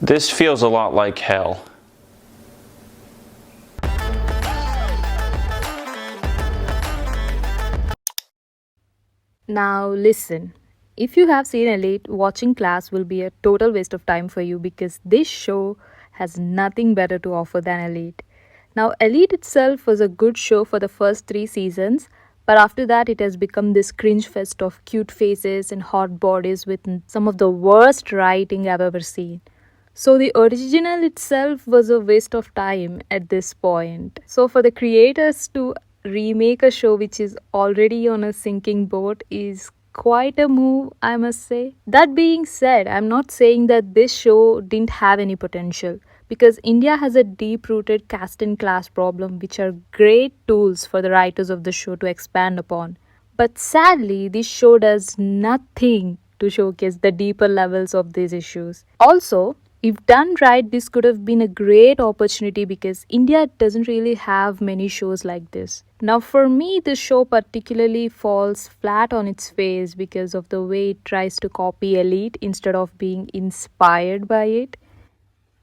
This feels a lot like hell. Now listen, if you have seen Elite, watching Class will be a total waste of time for you because this show has nothing better to offer than Elite. Now, Elite itself was a good show for the first 3 seasons, but after that, it has become this cringe fest of cute faces and hot bodies with some of the worst writing I've ever seen. So, the original itself was a waste of time at this point. So, for the creators to remake a show which is already on a sinking boat is quite a move, I must say. That being said, I'm not saying that this show didn't have any potential because India has a deep rooted caste and class problem, which are great tools for the writers of the show to expand upon. But sadly, this show does nothing to showcase the deeper levels of these issues. Also, if done right, this could have been a great opportunity because India doesn't really have many shows like this. Now, for me, this show particularly falls flat on its face because of the way it tries to copy Elite instead of being inspired by it.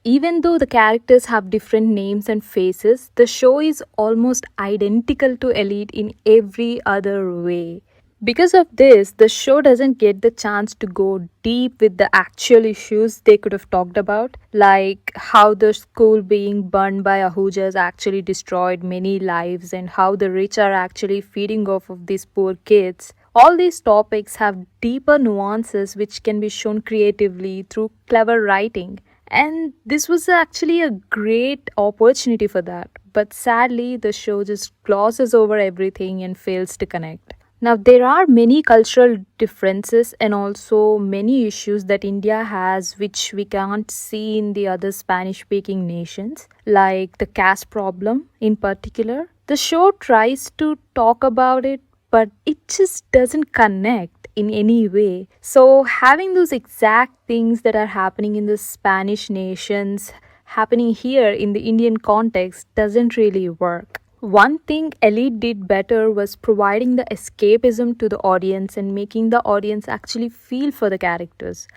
Even though the characters have different names and faces, the show is almost identical to Elite in every other way. Because of this, the show doesn't get the chance to go deep with the actual issues they could have talked about, like how the school being burned by Ahujas actually destroyed many lives and how the rich are actually feeding off of these poor kids. All these topics have deeper nuances which can be shown creatively through clever writing. And this was actually a great opportunity for that. But sadly, the show just glosses over everything and fails to connect. Now, there are many cultural differences and also many issues that India has which we can't see in the other Spanish speaking nations, like the caste problem in particular. The show tries to talk about it, but it just doesn't connect in any way. So, having those exact things that are happening in the Spanish nations happening here in the Indian context doesn't really work. One thing Elite did better was providing the escapism to the audience and making the audience actually feel for the characters.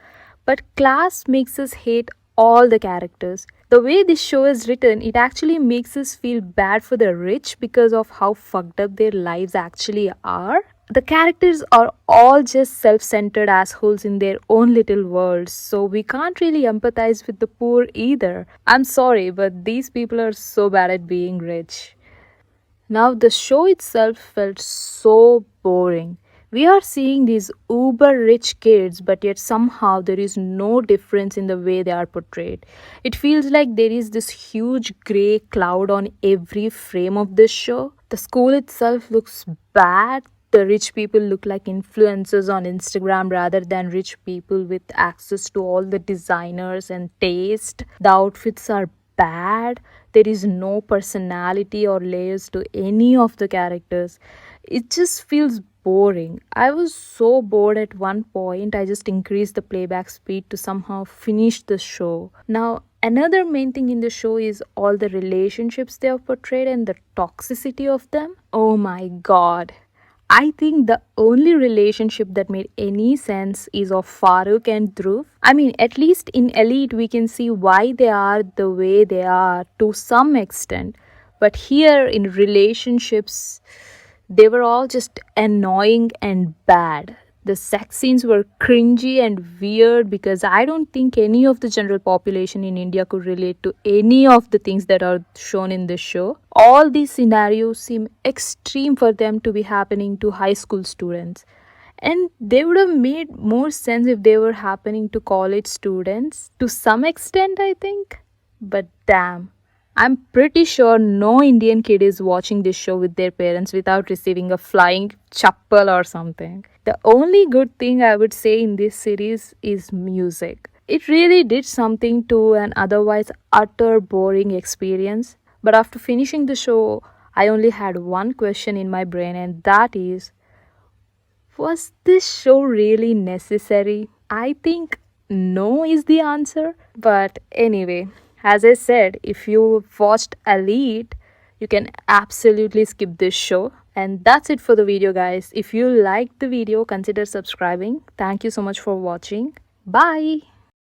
But Class makes us hate all the characters. The way this show is written, it actually makes us feel bad for the rich because of how fucked up their lives actually are. The characters are all just self centered assholes in their own little worlds, so we can't really empathize with the poor either. I'm sorry, but these people are so bad at being rich. Now, the show itself felt so boring. We are seeing these uber rich kids, but yet somehow there is no difference in the way they are portrayed. It feels like there is this huge grey cloud on every frame of this show. The school itself looks bad. The rich people look like influencers on Instagram rather than rich people with access to all the designers and taste. The outfits are bad. There is no personality or layers to any of the characters. It just feels boring. I was so bored at one point, I just increased the playback speed to somehow finish the show. Now, another main thing in the show is all the relationships they have portrayed and the toxicity of them. Oh my god. I think the only relationship that made any sense is of Farooq and Dhruv. I mean, at least in Elite, we can see why they are the way they are to some extent. But here in relationships, they were all just annoying and bad. The sex scenes were cringy and weird because I don't think any of the general population in India could relate to any of the things that are shown in this show. All these scenarios seem extreme for them to be happening to high school students. And they would have made more sense if they were happening to college students to some extent, I think. But damn. I'm pretty sure no Indian kid is watching this show with their parents without receiving a flying chappal or something. The only good thing I would say in this series is music. It really did something to an otherwise utter boring experience. But after finishing the show, I only had one question in my brain, and that is, was this show really necessary? I think no is the answer. But anyway, as I said, if you watched Elite, you can absolutely skip this show. And that's it for the video, guys. If you liked the video, consider subscribing. Thank you so much for watching. Bye.